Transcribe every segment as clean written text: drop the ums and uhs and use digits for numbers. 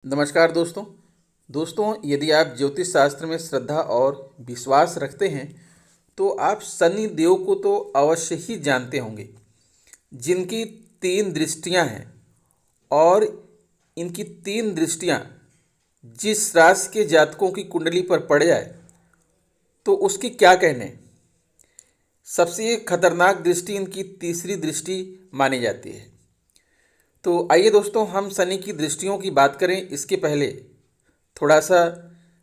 नमस्कार दोस्तों यदि आप ज्योतिष शास्त्र में श्रद्धा और विश्वास रखते हैं तो आप शनि देव को तो अवश्य ही जानते होंगे, जिनकी 3 दृष्टियां हैं। और इनकी 3 दृष्टियां जिस राशि के जातकों की कुंडली पर पड़ जाए तो उसकी क्या कहने। सबसे खतरनाक दृष्टि इनकी तीसरी दृष्टि मानी जाती है। तो आइए दोस्तों, हम शनि की दृष्टियों की बात करें। इसके पहले थोड़ा सा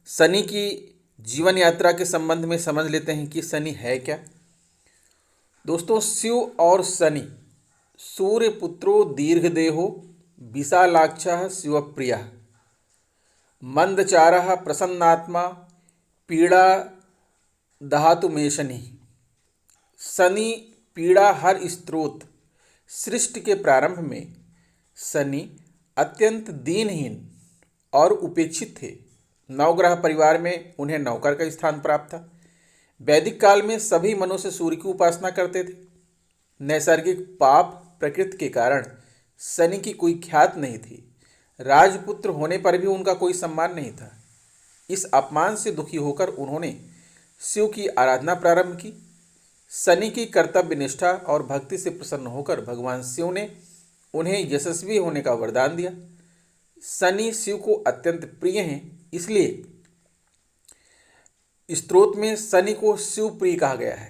शनि की जीवन यात्रा के संबंध में समझ लेते हैं कि शनि है क्या। दोस्तों, शिव और शनि सूर्य पुत्रो दीर्घदेहो विशालाक्षः शिवप्रियः मंदचारः प्रसन्नात्मा पीड़ा दहातु मे शनि। शनि पीड़ा हर स्त्रोत। सृष्टि के प्रारंभ में शनि अत्यंत दीनहीन और उपेक्षित थे। नवग्रह परिवार में उन्हें नौकर का स्थान प्राप्त था। वैदिक काल में सभी मनुष्य सूर्य की उपासना करते थे। नैसर्गिक पाप प्रकृति के कारण शनि की कोई ख्यात नहीं थी। राजपुत्र होने पर भी उनका कोई सम्मान नहीं था। इस अपमान से दुखी होकर उन्होंने शिव की आराधना प्रारंभ की। शनि की कर्तव्य निष्ठा और भक्ति से प्रसन्न होकर भगवान शिव ने उन्हें यशस्वी होने का वरदान दिया। शनि शिव को अत्यंत प्रिय हैं, इसलिए स्तोत्र में शनि को शिव प्रिय कहा गया है।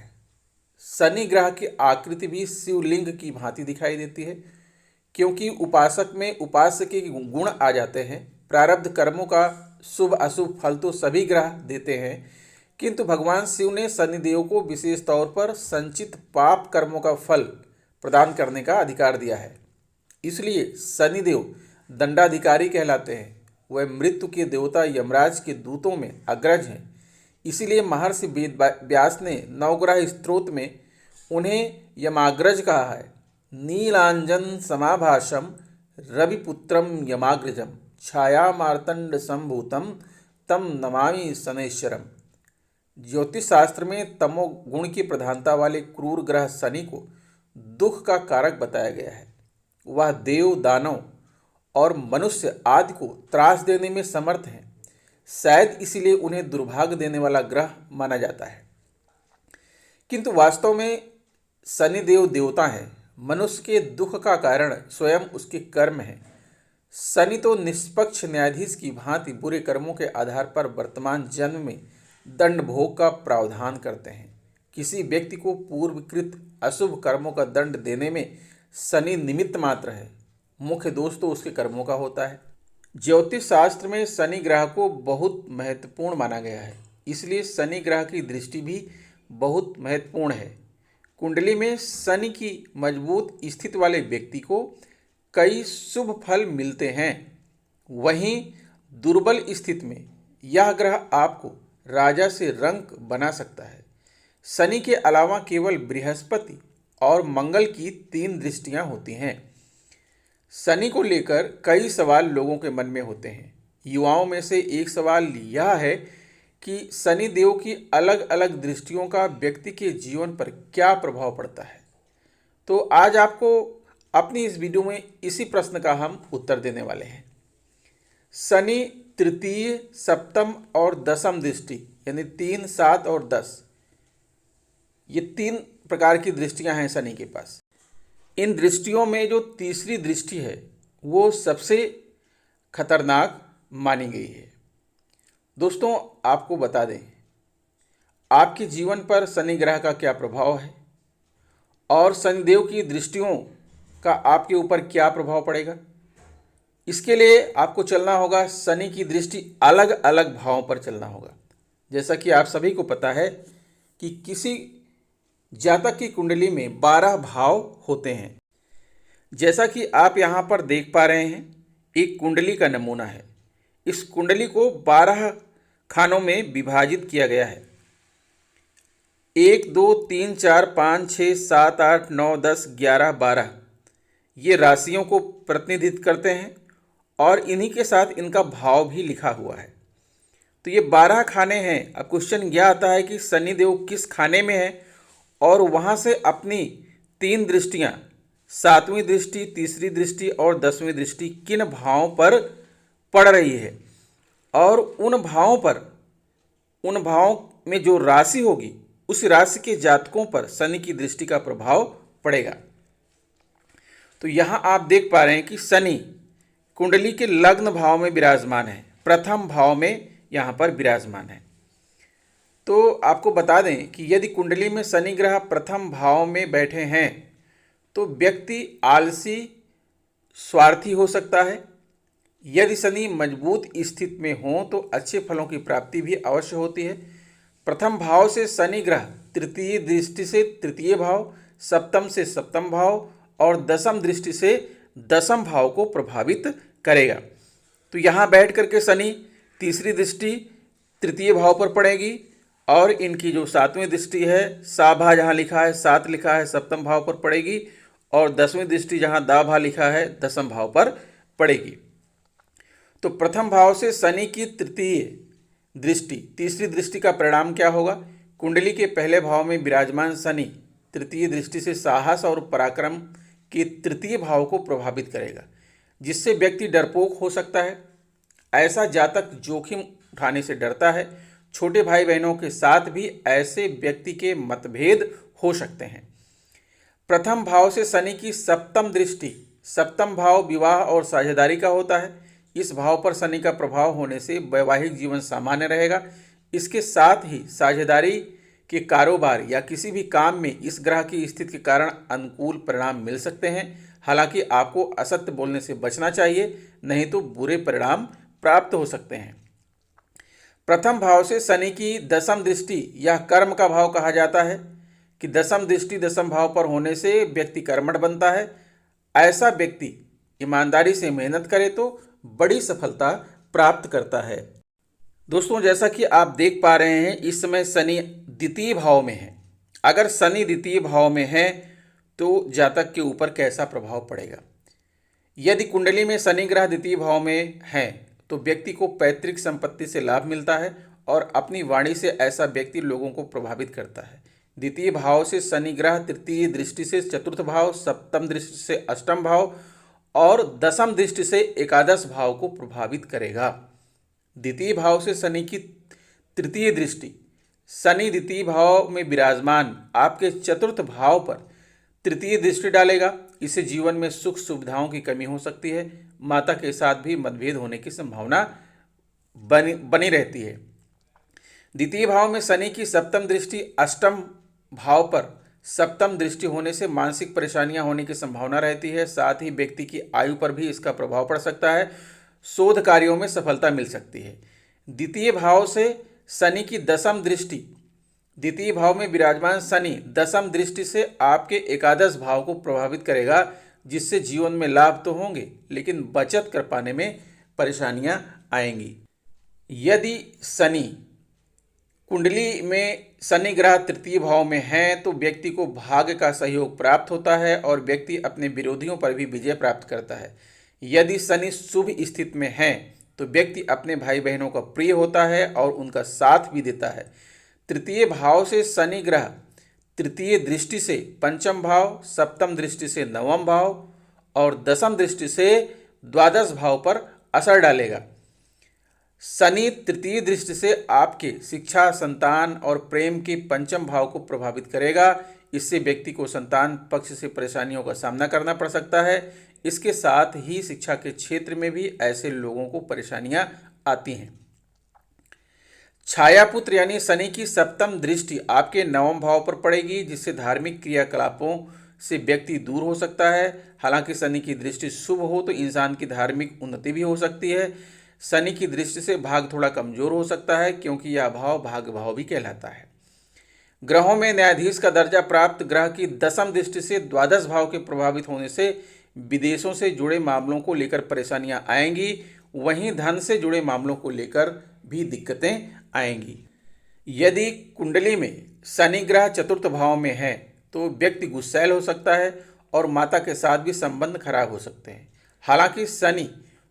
शनि ग्रह की आकृति भी शिवलिंग की भांति दिखाई देती है, क्योंकि उपासक में उपास्य के गुण आ जाते हैं। प्रारब्ध कर्मों का शुभ अशुभ फल तो सभी ग्रह देते हैं, किंतु भगवान शिव ने शनिदेव को विशेष तौर पर संचित पाप कर्मों का फल प्रदान करने का अधिकार दिया है। इसलिए शनिदेव दंडाधिकारी कहलाते हैं। वह मृत्यु के देवता यमराज के दूतों में अग्रज हैं। इसीलिए महर्षि वेद व्यास ने नवग्रह स्तोत्र में उन्हें यमाग्रज कहा है। नीलांजन समाभाषम रविपुत्रम यमाग्रजम छाया मार्तंड संभूतम तम नमामि शनैश्वरम। ज्योतिष शास्त्र में तमोगुण की प्रधानता वाले क्रूर ग्रह शनि को दुख का कारक बताया गया है। वह देव, दानव और मनुष्य आदि को त्रास देने में समर्थ हैं। शायद इसीलिए उन्हें दुर्भाग्य देने वाला ग्रह माना जाता है। किंतु वास्तव में शनिदेव देवता हैं। मनुष्य के दुख का कारण स्वयं उसके कर्म हैं। शनि तो निष्पक्ष न्यायाधीश की भांति बुरे कर्मों के आधार पर वर्तमान जन्म में दंड भोग का प्रावधान करते हैं। किसी व्यक्ति को पूर्वकृत अशुभ कर्मों का दंड देने में शनि निमित्त मात्र है। मुख्य दोष तो उसके कर्मों का होता है। ज्योतिष शास्त्र में शनि ग्रह को बहुत महत्वपूर्ण माना गया है, इसलिए शनि ग्रह की दृष्टि भी बहुत महत्वपूर्ण है। कुंडली में शनि की मजबूत स्थिति वाले व्यक्ति को कई शुभ फल मिलते हैं। वहीं दुर्बल स्थिति में यह ग्रह आपको राजा से रंक बना सकता है। शनि के अलावा केवल बृहस्पति और मंगल की 3 दृष्टियां होती हैं। शनि को लेकर कई सवाल लोगों के मन में होते हैं। युवाओं में से एक सवाल यह है कि शनि देव की अलग अलग दृष्टियों का व्यक्ति के जीवन पर क्या प्रभाव पड़ता है। तो आज आपको अपनी इस वीडियो में इसी प्रश्न का हम उत्तर देने वाले हैं। शनि तृतीय, सप्तम और दशम दृष्टि यानी 3, 7 और 10, ये 3 प्रकार की दृष्टियां हैं शनि के पास। इन दृष्टियों में जो तीसरी दृष्टि है वो सबसे खतरनाक मानी गई है। दोस्तों, आपको बता दें आपके जीवन पर शनि ग्रह का क्या प्रभाव है और शनिदेव की दृष्टियों का आपके ऊपर क्या प्रभाव पड़ेगा। इसके लिए आपको चलना होगा, शनि की दृष्टि अलग अलग भावों पर चलना होगा। जैसा कि आप सभी को पता है कि किसी जातक की कुंडली में 12 भाव होते हैं। जैसा कि आप यहाँ पर देख पा रहे हैं, एक कुंडली का नमूना है। इस कुंडली को 12 खानों में विभाजित किया गया है। 1, 2, 3, 4, 5, 6, 7, 8, 9, 10, 11, 12 ये राशियों को प्रतिनिधित्व करते हैं और इन्हीं के साथ इनका भाव भी लिखा हुआ है। तो ये 12 खाने हैं। अब क्वेश्चन यह आता है कि शनिदेव किस खाने में है और वहाँ से अपनी 3 दृष्टियाँ, 7वीं दृष्टि, तीसरी दृष्टि और 10वीं दृष्टि किन भावों पर पड़ रही है और उन भावों में जो राशि होगी उस राशि के जातकों पर शनि की दृष्टि का प्रभाव पड़ेगा। तो यहाँ आप देख पा रहे हैं कि शनि कुंडली के लग्न भाव में विराजमान है, प्रथम भाव में यहाँ पर विराजमान है। तो आपको बता दें कि यदि कुंडली में शनि ग्रह प्रथम भाव में बैठे हैं तो व्यक्ति आलसी, स्वार्थी हो सकता है। यदि शनि मजबूत स्थिति में हो तो अच्छे फलों की प्राप्ति भी अवश्य होती है। प्रथम भाव से शनि ग्रह तृतीय दृष्टि से तृतीय भाव, सप्तम से सप्तम भाव और दसम दृष्टि से दसम भाव को प्रभावित करेगा। तो यहाँ बैठ करके शनि तीसरी दृष्टि तृतीय भाव पर पड़ेगी और इनकी जो सातवीं दृष्टि है, साभा जहाँ लिखा है, सात लिखा है, सप्तम भाव पर पड़ेगी और दसवीं दृष्टि जहाँ दाभा लिखा है, दसम भाव पर पड़ेगी। तो प्रथम भाव से शनि की तृतीय दृष्टि, तीसरी दृष्टि का परिणाम क्या होगा? कुंडली के पहले भाव में विराजमान शनि तृतीय दृष्टि से साहस और पराक्रम के तृतीय भाव को प्रभावित करेगा, जिससे व्यक्ति डरपोक हो सकता है। ऐसा जातक जोखिम उठाने से डरता है। छोटे भाई बहनों के साथ भी ऐसे व्यक्ति के मतभेद हो सकते हैं। प्रथम भाव से शनि की सप्तम दृष्टि, सप्तम भाव विवाह और साझेदारी का होता है। इस भाव पर शनि का प्रभाव होने से वैवाहिक जीवन सामान्य रहेगा। इसके साथ ही साझेदारी के कारोबार या किसी भी काम में इस ग्रह की स्थिति के कारण अनुकूल परिणाम मिल सकते हैं। हालांकि आपको असत्य बोलने से बचना चाहिए, नहीं तो बुरे परिणाम प्राप्त हो सकते हैं। प्रथम भाव से शनि की दसम दृष्टि, यह कर्म का भाव कहा जाता है कि दसम दृष्टि दसम भाव पर होने से व्यक्ति कर्मठ बनता है। ऐसा व्यक्ति ईमानदारी से मेहनत करे तो बड़ी सफलता प्राप्त करता है। दोस्तों, जैसा कि आप देख पा रहे हैं इस समय शनि द्वितीय भाव में है। अगर शनि द्वितीय भाव में है तो जातक के ऊपर कैसा प्रभाव पड़ेगा? यदि कुंडली में शनि ग्रह द्वितीय भाव में है तो व्यक्ति को पैतृक संपत्ति से लाभ मिलता है और अपनी वाणी से ऐसा व्यक्ति लोगों को प्रभावित करता है। द्वितीय भाव से शनि ग्रह तृतीय दृष्टि से चतुर्थ भाव, सप्तम दृष्टि से अष्टम भाव और दसम दृष्टि से एकादश भाव को प्रभावित करेगा। द्वितीय भाव से शनि की तृतीय दृष्टि, शनि द्वितीय भाव में विराजमान आपके चतुर्थ भाव पर तृतीय दृष्टि डालेगा। इससे जीवन में सुख सुविधाओं की कमी हो सकती है। माता के साथ भी मतभेद होने की संभावना बनी रहती है। द्वितीय भाव में शनि की सप्तम दृष्टि अष्टम भाव पर सप्तम दृष्टि होने से मानसिक परेशानियां होने की संभावना रहती है। साथ ही व्यक्ति की आयु पर भी इसका प्रभाव पड़ सकता है। शोध कार्यों में सफलता मिल सकती है। द्वितीय भाव से शनि की दसम दृष्टि, द्वितीय भाव में विराजमान शनि दसम दृष्टि से आपके एकादश भाव को प्रभावित करेगा, जिससे जीवन में लाभ तो होंगे लेकिन बचत कर पाने में परेशानियां आएंगी। यदि शनि कुंडली में शनि ग्रह तृतीय भाव में है तो व्यक्ति को भाग्य का सहयोग प्राप्त होता है और व्यक्ति अपने विरोधियों पर भी विजय प्राप्त करता है। यदि शनि शुभ स्थिति में है तो व्यक्ति अपने भाई बहनों का प्रिय होता है और उनका साथ भी देता है। तृतीय भाव से शनि ग्रह तृतीय दृष्टि से पंचम भाव, सप्तम दृष्टि से नवम भाव और दसम दृष्टि से द्वादश भाव पर असर डालेगा। शनि तृतीय दृष्टि से आपके शिक्षा, संतान और प्रेम के पंचम भाव को प्रभावित करेगा। इससे व्यक्ति को संतान पक्ष से परेशानियों का सामना करना पड़ सकता है। इसके साथ ही शिक्षा के क्षेत्र में भी ऐसे लोगों को परेशानियां आती हैं। छायापुत्र यानी शनि की सप्तम दृष्टि आपके नवम भाव पर पड़ेगी, जिससे धार्मिक क्रियाकलापों से व्यक्ति दूर हो सकता है। हालांकि शनि की दृष्टि शुभ हो तो इंसान की धार्मिक उन्नति भी हो सकती है। शनि की दृष्टि से भाग्य थोड़ा कमजोर हो सकता है क्योंकि यह भाव भाग्य भाव भी कहलाता है। ग्रहों में न्यायाधीश का दर्जा प्राप्त ग्रह की दसम दृष्टि से द्वादश भाव के प्रभावित होने से विदेशों से जुड़े मामलों को लेकर परेशानियां आएंगी। वहीं धन से जुड़े मामलों को लेकर भी दिक्कतें आएंगी। यदि कुंडली में शनि ग्रह चतुर्थ भाव में है तो व्यक्ति गुस्सैल हो सकता है और माता के साथ भी संबंध खराब हो सकते हैं। हालांकि शनि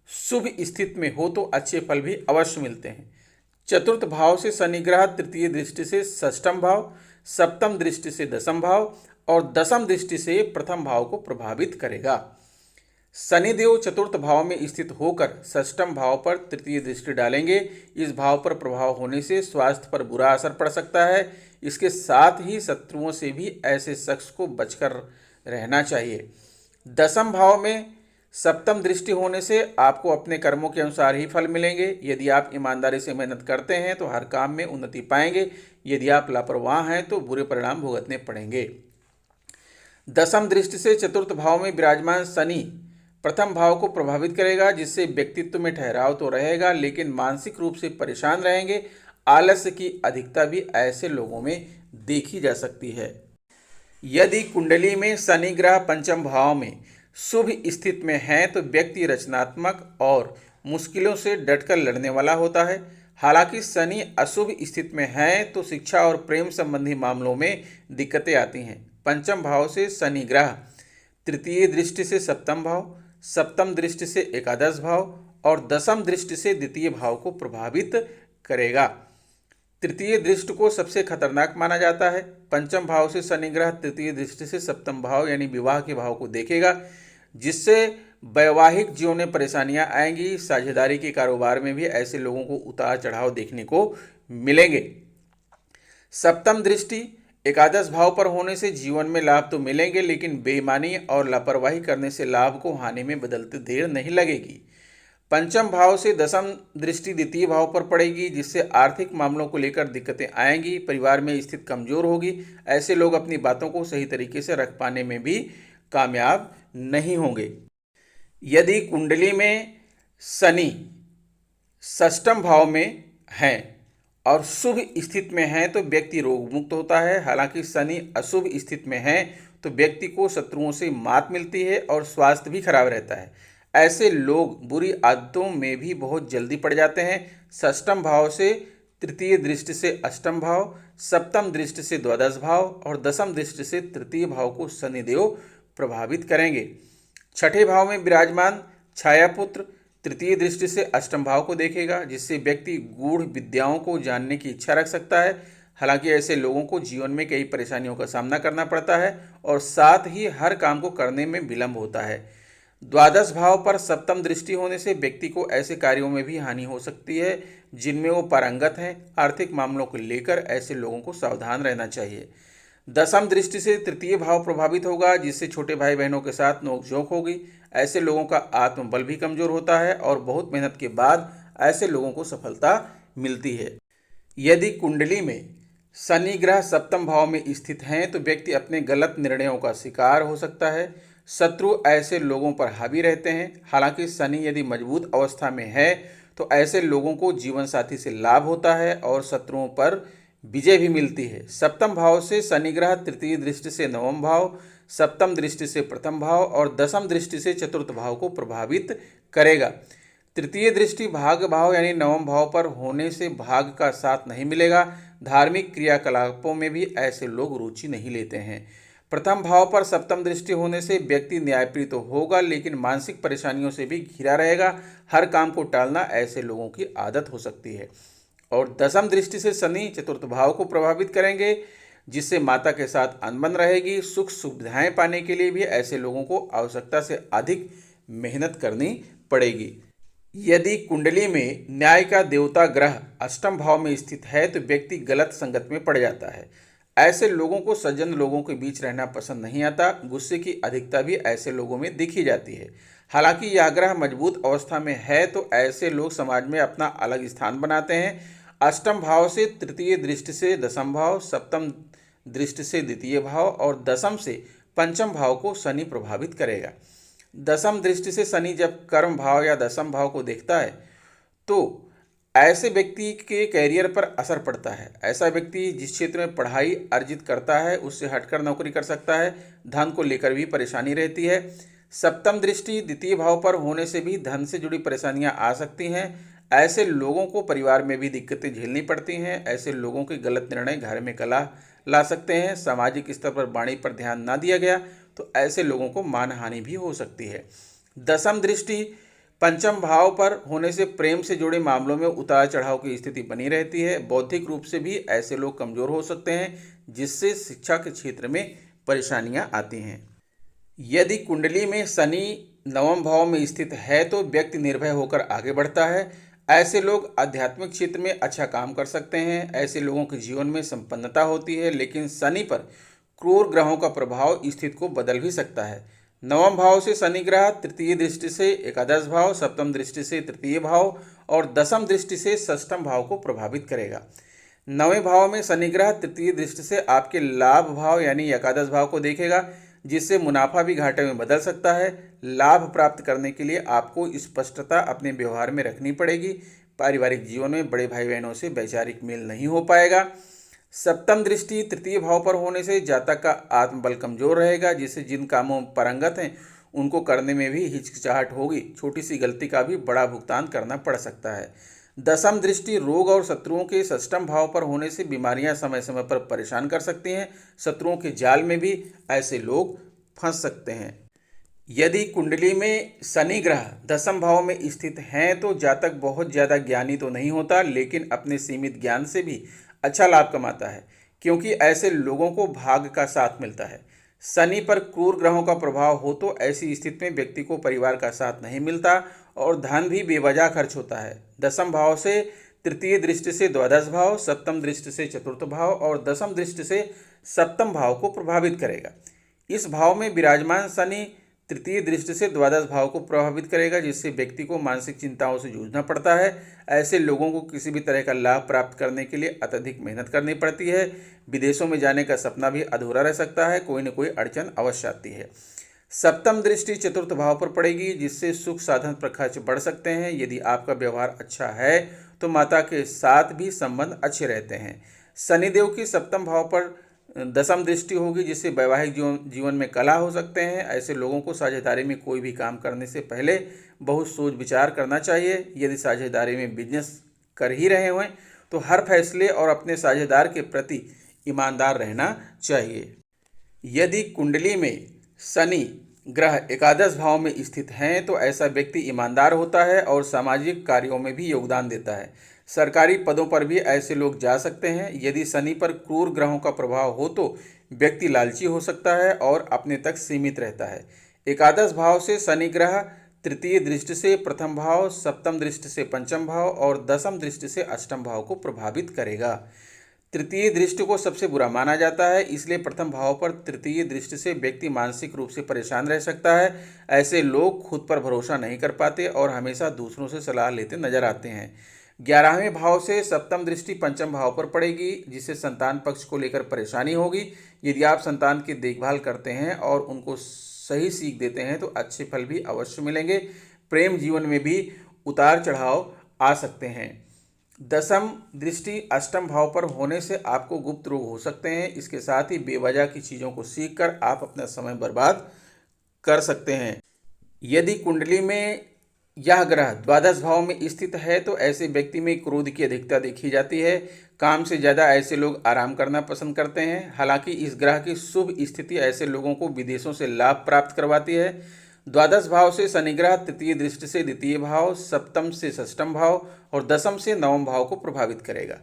शुभ स्थिति में हो तो अच्छे फल भी अवश्य मिलते हैं। चतुर्थ भाव से शनि ग्रह तृतीय दृष्टि से षष्ठम भाव, सप्तम दृष्टि से दसम भाव और दसम दृष्टि से प्रथम भाव को प्रभावित करेगा। शनिदेव चतुर्थ भाव में स्थित होकर षष्ठम भाव पर तृतीय दृष्टि डालेंगे। इस भाव पर प्रभाव होने से स्वास्थ्य पर बुरा असर पड़ सकता है। इसके साथ ही शत्रुओं से भी ऐसे शख्स को बचकर रहना चाहिए। दसम भाव में सप्तम दृष्टि होने से आपको अपने कर्मों के अनुसार ही फल मिलेंगे। यदि आप ईमानदारी से मेहनत करते हैं तो हर काम में उन्नति पाएंगे। यदि आप लापरवाह हैं तो बुरे परिणाम भुगतने पड़ेंगे। दसम दृष्टि से चतुर्थ भाव में विराजमान शनि प्रथम भाव को प्रभावित करेगा, जिससे व्यक्तित्व में ठहराव तो रहेगा लेकिन मानसिक रूप से परेशान रहेंगे। आलस्य की अधिकता भी ऐसे लोगों में देखी जा सकती है। यदि कुंडली में शनि ग्रह पंचम भाव में शुभ स्थिति में है तो व्यक्ति रचनात्मक और मुश्किलों से डटकर लड़ने वाला होता है। हालांकि शनि अशुभ स्थिति में है तो शिक्षा और प्रेम संबंधी मामलों में दिक्कतें आती हैं। पंचम भाव से शनि ग्रह तृतीय दृष्टि से सप्तम भाव, सप्तम दृष्टि से एकादश भाव और दसम दृष्टि से द्वितीय भाव को प्रभावित करेगा। तृतीय दृष्टि को सबसे खतरनाक माना जाता है। पंचम भाव से शनि ग्रह तृतीय दृष्टि से सप्तम भाव यानी विवाह के भाव को देखेगा, जिससे वैवाहिक जीवन में परेशानियां आएंगी। साझेदारी के कारोबार में भी ऐसे लोगों को उतार चढ़ाव देखने को मिलेंगे। सप्तम दृष्टि एकादश भाव पर होने से जीवन में लाभ तो मिलेंगे, लेकिन बेईमानी और लापरवाही करने से लाभ को हानि में बदलते देर नहीं लगेगी। पंचम भाव से दसम दृष्टि द्वितीय भाव पर पड़ेगी, जिससे आर्थिक मामलों को लेकर दिक्कतें आएंगी। परिवार में स्थिति कमजोर होगी। ऐसे लोग अपनी बातों को सही तरीके से रख पाने में भी कामयाब नहीं होंगे। यदि कुंडली में शनि षष्ठम भाव में है और शुभ स्थिति में है तो व्यक्ति रोग मुक्त होता है। हालांकि शनि अशुभ स्थिति में है तो व्यक्ति को शत्रुओं से मात मिलती है और स्वास्थ्य भी खराब रहता है। ऐसे लोग बुरी आदतों में भी बहुत जल्दी पड़ जाते हैं। षष्ठम भाव से तृतीय दृष्टि से अष्टम भाव, सप्तम दृष्टि से द्वादश भाव और दसम दृष्टि से तृतीय भाव को शनिदेव प्रभावित करेंगे। छठे भाव में विराजमान छायापुत्र तृतीय दृष्टि से अष्टम भाव को देखेगा, जिससे व्यक्ति गूढ़ विद्याओं को जानने की इच्छा रख सकता है। हालांकि ऐसे लोगों को जीवन में कई परेशानियों का सामना करना पड़ता है और साथ ही हर काम को करने में विलंब होता है। द्वादश भाव पर सप्तम दृष्टि होने से व्यक्ति को ऐसे कार्यों में भी हानि हो सकती है जिनमें वो पारंगत हैं। आर्थिक मामलों को लेकर ऐसे लोगों को सावधान रहना चाहिए। दसम दृष्टि से तृतीय भाव प्रभावित होगा, जिससे छोटे भाई बहनों के साथ नोकझोंक होगी। ऐसे लोगों का आत्मबल भी कमजोर होता है और बहुत मेहनत के बाद ऐसे लोगों को सफलता मिलती है। यदि कुंडली में शनि ग्रह सप्तम भाव में स्थित हैं तो व्यक्ति अपने गलत निर्णयों का शिकार हो सकता है। शत्रु ऐसे लोगों पर हावी रहते हैं। हालांकि शनि यदि मजबूत अवस्था में है तो ऐसे लोगों को जीवन साथी से लाभ होता है और शत्रुओं पर विजय भी मिलती है। सप्तम भाव से शनि ग्रह तृतीय दृष्टि से नवम भाव, सप्तम दृष्टि से प्रथम भाव और दसम दृष्टि से चतुर्थ भाव को प्रभावित करेगा। तृतीय दृष्टि भाग्य भाव यानी नवम भाव पर होने से भाग्य का साथ नहीं मिलेगा। धार्मिक क्रियाकलापों में भी ऐसे लोग रुचि नहीं लेते हैं। प्रथम भाव पर सप्तम दृष्टि होने से व्यक्ति न्यायप्रिय तो होगा, लेकिन मानसिक परेशानियों से भी घिरा रहेगा। हर काम को टालना ऐसे लोगों की आदत हो सकती है। और दसम दृष्टि से शनि चतुर्थ भाव को प्रभावित करेंगे, जिससे माता के साथ अनबन रहेगी। सुख सुविधाएं पाने के लिए भी ऐसे लोगों को आवश्यकता से अधिक मेहनत करनी पड़ेगी। यदि कुंडली में न्याय का देवता ग्रह अष्टम भाव में स्थित है तो व्यक्ति गलत संगत में पड़ जाता है। ऐसे लोगों को सज्जन लोगों के बीच रहना पसंद नहीं आता। गुस्से की अधिकता भी ऐसे लोगों में दिखी जाती है। हालांकि यह ग्रह मजबूत अवस्था में है तो ऐसे लोग समाज में अपना अलग स्थान बनाते हैं। अष्टम भाव से तृतीय दृष्टि से दसम भाव, सप्तम दृष्टि से द्वितीय भाव और दसम से पंचम भाव को शनि प्रभावित करेगा। दसम दृष्टि से शनि जब कर्म भाव या दसम भाव को देखता है तो ऐसे व्यक्ति के कैरियर पर असर पड़ता है। ऐसा व्यक्ति जिस क्षेत्र में पढ़ाई अर्जित करता है उससे हटकर नौकरी कर सकता है। धन को लेकर भी परेशानी रहती है। सप्तम दृष्टि द्वितीय भाव पर होने से भी धन से जुड़ी परेशानियां आ सकती हैं। ऐसे लोगों को परिवार में भी दिक्कतें झेलनी पड़ती हैं। ऐसे लोगों के गलत निर्णय घर में कलह ला सकते हैं। सामाजिक स्तर पर वाणी पर ध्यान ना दिया गया तो ऐसे लोगों को मानहानि भी हो सकती है। दसम दृष्टि पंचम भाव पर होने से प्रेम से जुड़े मामलों में उतार चढ़ाव की स्थिति बनी रहती है। बौद्धिक रूप से भी ऐसे लोग कमजोर हो सकते हैं, जिससे शिक्षा के क्षेत्र में परेशानियां आती हैं। यदि कुंडली में शनि नवम भाव में स्थित है तो व्यक्ति निर्भय होकर आगे बढ़ता है। ऐसे लोग आध्यात्मिक क्षेत्र में अच्छा काम कर सकते हैं। ऐसे लोगों के जीवन में संपन्नता होती है, लेकिन शनि पर क्रूर ग्रहों का प्रभाव स्थिति को बदल भी सकता है। नवम भाव से शनि ग्रह तृतीय दृष्टि से एकादश भाव, सप्तम दृष्टि से तृतीय भाव और दसम दृष्टि से षष्ठम भाव को प्रभावित करेगा। नवें भाव में शनि ग्रह तृतीय दृष्टि से आपके लाभ भाव यानी एकादश भाव को देखेगा, जिससे मुनाफा भी घाटे में बदल सकता है। लाभ प्राप्त करने के लिए आपको स्पष्टता अपने व्यवहार में रखनी पड़ेगी। पारिवारिक जीवन में बड़े भाई बहनों से वैचारिक मेल नहीं हो पाएगा। सप्तम दृष्टि तृतीय भाव पर होने से जातक का आत्मबल कमजोर रहेगा, जिससे जिन कामों पारंगत हैं उनको करने में भी हिचकिचाहट होगी। छोटी सी गलती का भी बड़ा भुगतान करना पड़ सकता है। दसम दृष्टि रोग और शत्रुओं के षष्ठम भाव पर होने से बीमारियां समय समय पर परेशान कर सकती हैं। शत्रुओं के जाल में भी ऐसे लोग फंस सकते हैं। यदि कुंडली में शनि ग्रह दसम भाव में स्थित हैं तो जातक बहुत ज़्यादा ज्ञानी तो नहीं होता, लेकिन अपने सीमित ज्ञान से भी अच्छा लाभ कमाता है, क्योंकि ऐसे लोगों को भाग्य का साथ मिलता है। शनि पर क्रूर ग्रहों का प्रभाव हो तो ऐसी स्थिति में व्यक्ति को परिवार का साथ नहीं मिलता और धन भी बेवजह खर्च होता है। दसम भाव से तृतीय दृष्टि से द्वादश भाव, सप्तम दृष्टि से चतुर्थ भाव और दसम दृष्टि से सप्तम भाव को प्रभावित करेगा। इस भाव में विराजमान शनि तृतीय दृष्टि से द्वादश भाव को प्रभावित करेगा, जिससे व्यक्ति को मानसिक चिंताओं से जूझना पड़ता है। ऐसे लोगों को किसी भी तरह का लाभ प्राप्त करने के लिए अत्यधिक मेहनत करनी पड़ती है। विदेशों में जाने का सपना भी अधूरा रह सकता है। कोई न कोई अड़चन अवश्य आती है। सप्तम दृष्टि चतुर्थ भाव पर पड़ेगी, जिससे सुख साधन पर खर्च बढ़ सकते हैं। यदि आपका व्यवहार अच्छा है तो माता के साथ भी संबंध अच्छे रहते हैं। शनिदेव की सप्तम भाव पर दसम दृष्टि होगी, जिससे वैवाहिक जीवन में कलह हो सकते हैं। ऐसे लोगों को साझेदारी में कोई भी काम करने से पहले बहुत सोच विचार करना चाहिए। यदि साझेदारी में बिजनेस कर ही रहे हों तो हर फैसले और अपने साझेदार के प्रति ईमानदार रहना चाहिए। यदि कुंडली में शनि ग्रह एकादश भाव में स्थित हैं तो ऐसा व्यक्ति ईमानदार होता है और सामाजिक कार्यों में भी योगदान देता है। सरकारी पदों पर भी ऐसे लोग जा सकते हैं। यदि शनि पर क्रूर ग्रहों का प्रभाव हो तो व्यक्ति लालची हो सकता है और अपने तक सीमित रहता है। एकादश भाव से शनि ग्रह तृतीय दृष्टि से प्रथम भाव, सप्तम दृष्टि से पंचम भाव और दसम दृष्टि से अष्टम भाव को प्रभावित करेगा। तृतीय दृष्टि को सबसे बुरा माना जाता है, इसलिए प्रथम भाव पर तृतीय दृष्टि से व्यक्ति मानसिक रूप से परेशान रह सकता है। ऐसे लोग खुद पर भरोसा नहीं कर पाते और हमेशा दूसरों से सलाह लेते नजर आते हैं। 11वें भाव से सप्तम दृष्टि पंचम भाव पर पड़ेगी, जिससे संतान पक्ष को लेकर परेशानी होगी। यदि आप संतान की देखभाल करते हैं और उनको सही सीख देते हैं तो अच्छे फल भी अवश्य मिलेंगे। प्रेम जीवन में भी उतार चढ़ाव आ सकते हैं। दसम दृष्टि अष्टम भाव पर होने से आपको गुप्त रोग हो सकते हैं। इसके साथ ही बेवजह की चीज़ों को सीखकर आप अपना समय बर्बाद कर सकते हैं। यदि कुंडली में यह ग्रह द्वादश भाव में स्थित है तो ऐसे व्यक्ति में क्रोध की अधिकता देखी जाती है। काम से ज़्यादा ऐसे लोग आराम करना पसंद करते हैं। हालांकि इस ग्रह की शुभ स्थिति ऐसे लोगों को विदेशों से लाभ प्राप्त करवाती है। द्वादश भाव से शनि ग्रह तृतीय दृष्टि से द्वितीय भाव, सप्तम से षष्ठम भाव और दसम से नवम भाव को प्रभावित करेगा।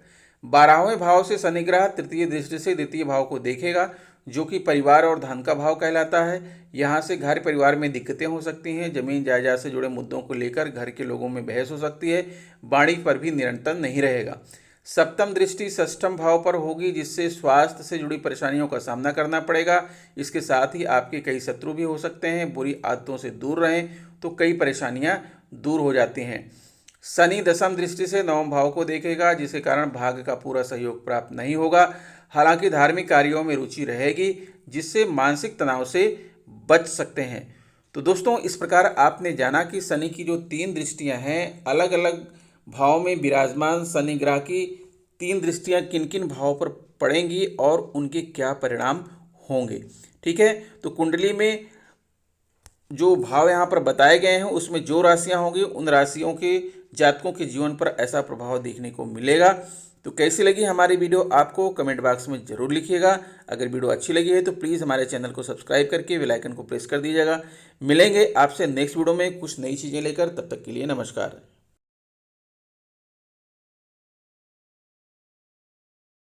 12वें भाव से शनि ग्रह तृतीय दृष्टि से द्वितीय भाव को देखेगा, जो कि परिवार और धन का भाव कहलाता है। यहाँ से घर परिवार में दिक्कतें हो सकती हैं। जमीन जायदाद से जुड़े मुद्दों को लेकर घर के लोगों में बहस हो सकती है। वाणी पर भी निरंतर नहीं रहेगा। सप्तम दृष्टि षष्ठम भाव पर होगी, जिससे स्वास्थ्य से जुड़ी परेशानियों का सामना करना पड़ेगा। इसके साथ ही आपके कई शत्रु भी हो सकते हैं। बुरी आदतों से दूर रहें तो कई परेशानियां दूर हो जाती हैं। शनि दसम दृष्टि से नवम भाव को देखेगा, जिसके कारण भाग्य का पूरा सहयोग प्राप्त नहीं होगा। हालांकि धार्मिक कार्यों में रुचि रहेगी, जिससे मानसिक तनाव से बच सकते हैं। तो दोस्तों, इस प्रकार आपने जाना कि शनि की जो 3 दृष्टियां हैं, अलग अलग भाव में विराजमान शनि ग्रह की 3 दृष्टियां किन किन भाव पर पड़ेंगी और उनके क्या परिणाम होंगे। ठीक है, तो कुंडली में जो भाव यहाँ पर बताए गए हैं उसमें जो राशियाँ होंगी उन राशियों के जातकों के जीवन पर ऐसा प्रभाव देखने को मिलेगा। तो कैसी लगी हमारी वीडियो आपको कमेंट बॉक्स में ज़रूर लिखिएगा। अगर वीडियो अच्छी लगी है तो प्लीज़ हमारे चैनल को सब्सक्राइब करके बेल आइकन को प्रेस कर दीजिएगा। मिलेंगे आपसे नेक्स्ट वीडियो में कुछ नई चीज़ें लेकर, तब तक के लिए नमस्कार।